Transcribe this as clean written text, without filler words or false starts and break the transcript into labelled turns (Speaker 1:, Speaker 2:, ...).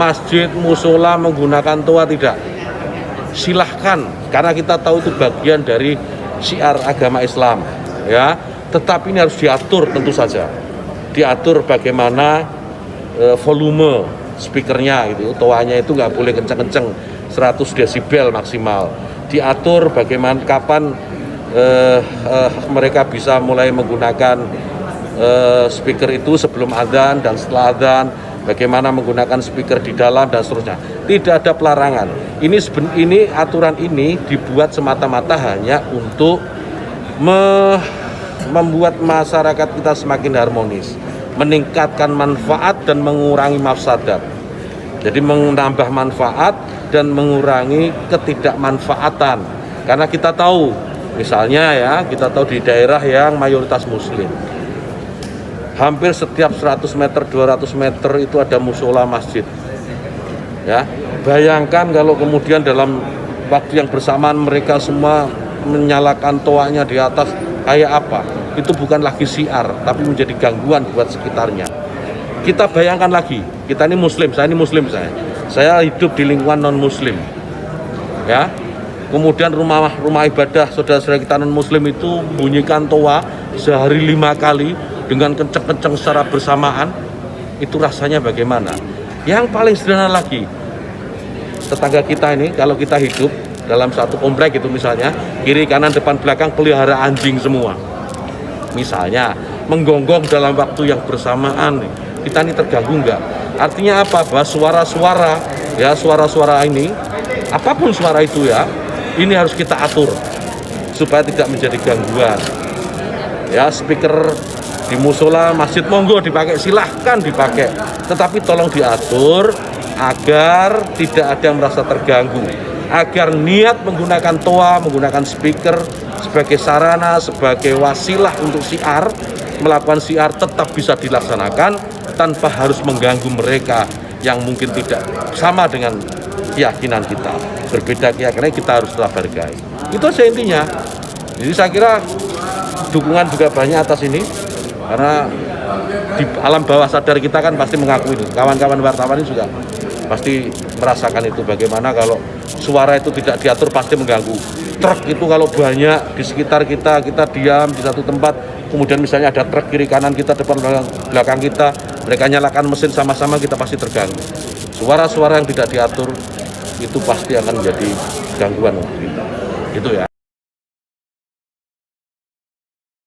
Speaker 1: masjid, musola menggunakan toa, tidak. Silahkan, karena kita tahu itu bagian dari syiar agama Islam, ya. Tetapi ini harus diatur tentu saja. Diatur bagaimana volume speakernya gitu, toanya itu nggak boleh kenceng-kenceng, 100 desibel maksimal. Diatur bagaimana kapan mereka bisa mulai menggunakan speaker itu sebelum adzan dan setelah adzan, bagaimana menggunakan speaker di dalam dan seterusnya. Tidak ada pelarangan. Ini aturan ini dibuat semata-mata hanya untuk membuat masyarakat kita semakin harmonis, meningkatkan manfaat dan mengurangi mafsadat. Jadi menambah manfaat dan mengurangi ketidakmanfaatan. Karena kita tahu, misalnya ya, kita tahu di daerah yang mayoritas muslim, hampir setiap 100 meter, 200 meter itu ada musola masjid. Ya, bayangkan kalau kemudian dalam waktu yang bersamaan mereka semua menyalakan toanya di atas, kayak apa? Itu bukan lagi syiar, tapi menjadi gangguan buat sekitarnya. Kita bayangkan lagi, kita ini muslim, saya hidup di lingkungan non muslim. Ya. Kemudian rumah ibadah saudara-saudara kita non muslim itu bunyikan toa sehari 5 kali dengan kenceng-kenceng secara bersamaan, itu rasanya bagaimana? Yang paling sederhana lagi, tetangga kita ini, kalau kita hidup dalam satu komplek itu misalnya, kiri kanan depan belakang pelihara anjing semua, misalnya menggonggong dalam waktu yang bersamaan, kita ini terganggu enggak? Artinya apa? Bahwa suara-suara ini, apapun suara itu ya, ini harus kita atur supaya tidak menjadi gangguan. Ya, speaker di musola, masjid, monggo dipakai, silahkan dipakai, tetapi tolong diatur agar tidak ada yang merasa terganggu, agar niat menggunakan toa, menggunakan speaker sebagai sarana, sebagai wasilah untuk syiar, melakukan syiar tetap bisa dilaksanakan tanpa harus mengganggu mereka yang mungkin tidak sama dengan keyakinan kita, berbeda keyakinan, kita harus tetap hargai. Itu saja intinya. Jadi saya kira dukungan juga banyak atas ini, karena di alam bawah sadar kita kan pasti mengakui itu. Kawan-kawan wartawan ini juga pasti merasakan itu, bagaimana kalau suara itu tidak diatur pasti mengganggu. Truk itu kalau banyak di sekitar kita diam di satu tempat, kemudian misalnya ada truk kiri kanan kita, depan belakang kita, mereka nyalakan mesin sama-sama, kita pasti terganggu. Suara-suara yang tidak diatur itu pasti akan menjadi gangguan. Itu ya.